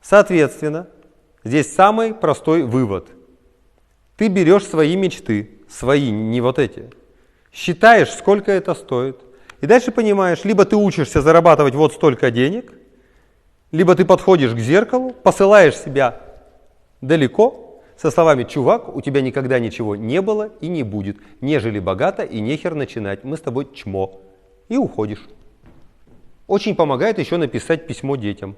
Соответственно, здесь самый простой вывод. Ты берешь свои мечты, свои, не вот эти, считаешь, сколько это стоит, и дальше понимаешь, либо ты учишься зарабатывать вот столько денег, либо ты подходишь к зеркалу, посылаешь себя далеко, со словами: чувак, у тебя никогда ничего не было и не будет, нежели богато и нехер начинать, мы с тобой чмо, и уходишь. Очень помогает еще написать письмо детям.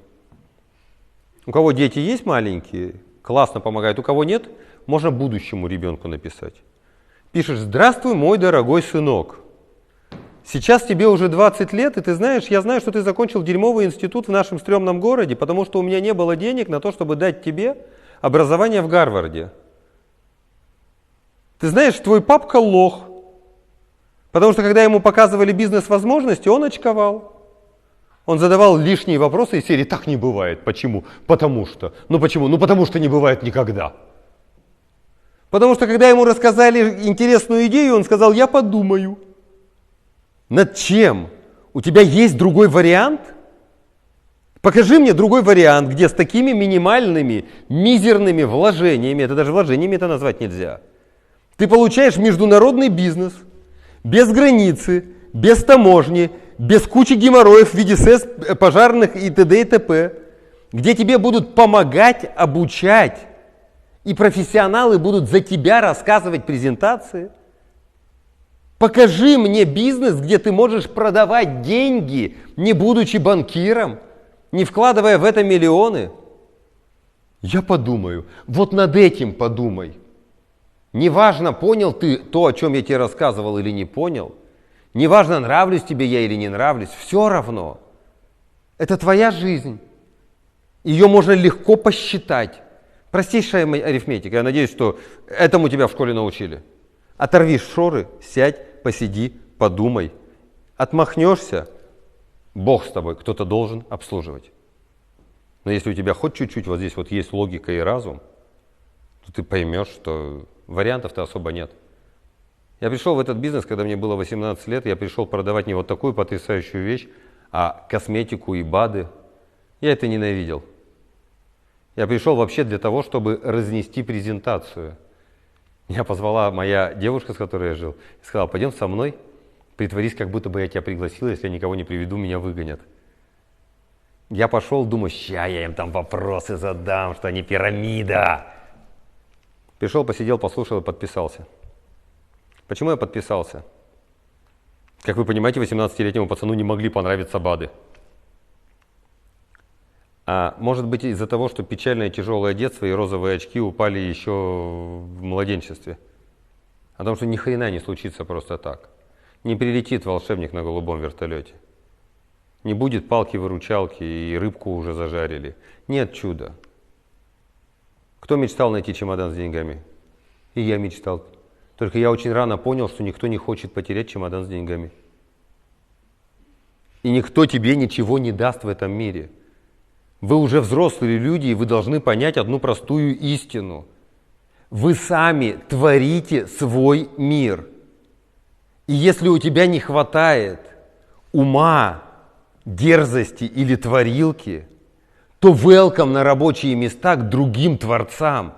У кого дети есть маленькие, классно помогает, у кого нет, можно будущему ребенку написать. Пишешь: здравствуй, мой дорогой сынок. Сейчас тебе уже 20 лет, и ты знаешь, я знаю, что ты закончил дерьмовый институт в нашем стрёмном городе, потому что у меня не было денег на то, чтобы дать тебе образование в Гарварде. Ты знаешь, твой папка лох, потому что когда ему показывали бизнес-возможности, он очковал. Он задавал лишние вопросы из серии: так не бывает. Почему? Потому что. Ну почему? Ну потому что не бывает никогда. Потому что когда ему рассказали интересную идею, он сказал: я подумаю. Над чем? У тебя есть другой вариант? Покажи мне другой вариант, где с такими минимальными, мизерными вложениями, это даже вложениями это назвать нельзя, ты получаешь международный бизнес, без границы, без таможни, без кучи геморроев в виде СЭС, пожарных и т.д. и т.п., где тебе будут помогать, обучать, и профессионалы будут за тебя рассказывать презентации. Покажи мне бизнес, где ты можешь продавать деньги, не будучи банкиром, не вкладывая в это миллионы. Я подумаю. Вот над этим подумай. Неважно, понял ты то, о чем я тебе рассказывал, или не понял. Неважно, нравлюсь тебе я или не нравлюсь. Все равно. Это твоя жизнь. Ее можно легко посчитать. Простейшая арифметика. Я надеюсь, что этому тебя в школе научили. Оторви шоры, сядь, посиди, подумай. Отмахнешься, Бог с тобой, кто-то должен обслуживать. Но если у тебя хоть чуть-чуть вот здесь вот есть логика и разум, то ты поймешь, что вариантов-то особо нет. Я пришел в этот бизнес, когда мне было 18 лет, я пришел продавать не вот такую потрясающую вещь, а косметику и БАДы. Я это ненавидел. Я пришел вообще для того, чтобы разнести презентацию. Меня позвала моя девушка, с которой я жил, и сказала: пойдем со мной, притворись, как будто бы я тебя пригласил, если я никого не приведу, меня выгонят. Я пошел, думаю, ща я им там вопросы задам, что они пирамида. Пришел, посидел, послушал и подписался. Почему я подписался? Как вы понимаете, 18-летнему пацану не могли понравиться БАДы. А может быть из-за того, что печальное тяжелое детство и розовые очки упали еще в младенчестве. О том, что ни хрена не случится просто так. Не прилетит волшебник на голубом вертолете. Не будет палки-выручалки и рыбку уже зажарили. Нет чуда. Кто мечтал найти чемодан с деньгами? И я мечтал. Только я очень рано понял, что никто не хочет потерять чемодан с деньгами. И никто тебе ничего не даст в этом мире. Вы уже взрослые люди, и вы должны понять одну простую истину. Вы сами творите свой мир. И если у тебя не хватает ума, дерзости или творилки, то welcome на рабочие места к другим творцам.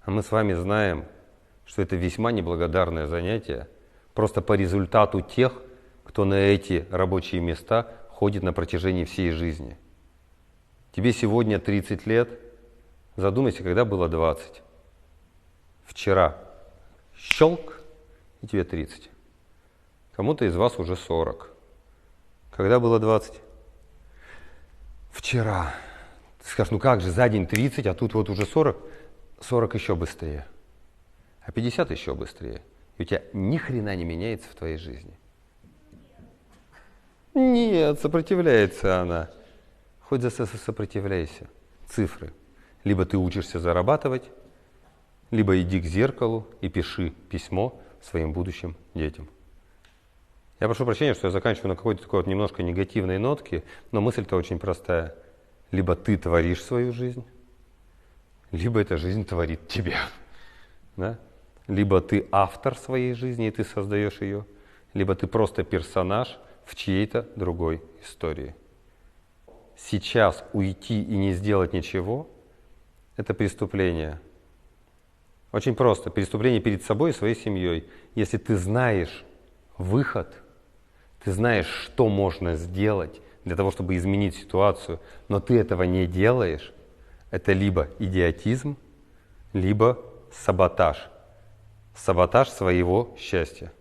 А мы с вами знаем, что это весьма неблагодарное занятие, просто по результату тех, кто на эти рабочие места ходит на протяжении всей жизни. Тебе сегодня 30 лет, задумайся, когда было 20. Вчера щелк, и тебе 30. Кому-то из вас уже 40. Когда было 20? Вчера. Ты скажешь, ну как же, за день 30, а тут вот уже 40. 40 еще быстрее. А 50 еще быстрее. И у тебя ни хрена не меняется в твоей жизни. Нет, сопротивляется она. Хоть сопротивляйся. Цифры. Либо ты учишься зарабатывать, либо иди к зеркалу и пиши письмо своим будущим детям. Я прошу прощения, что я заканчиваю на какой-то такой вот немножко негативной нотке, но мысль-то очень простая. Либо ты творишь свою жизнь, либо эта жизнь творит тебя. Да? Либо ты автор своей жизни, и ты создаешь ее, либо ты просто персонаж в чьей-то другой истории. сейчас уйти и не сделать ничего – это преступление. Очень просто. Преступление перед собой и своей семьей. Если ты знаешь выход, ты знаешь, что можно сделать для того, чтобы изменить ситуацию, но ты этого не делаешь, это либо идиотизм, либо саботаж. Саботаж своего счастья.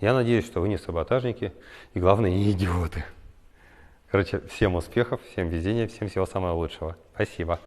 Я надеюсь, что вы не саботажники и, главное, не идиоты. Короче, всем успехов, всем везения, всем всего самого лучшего. Спасибо.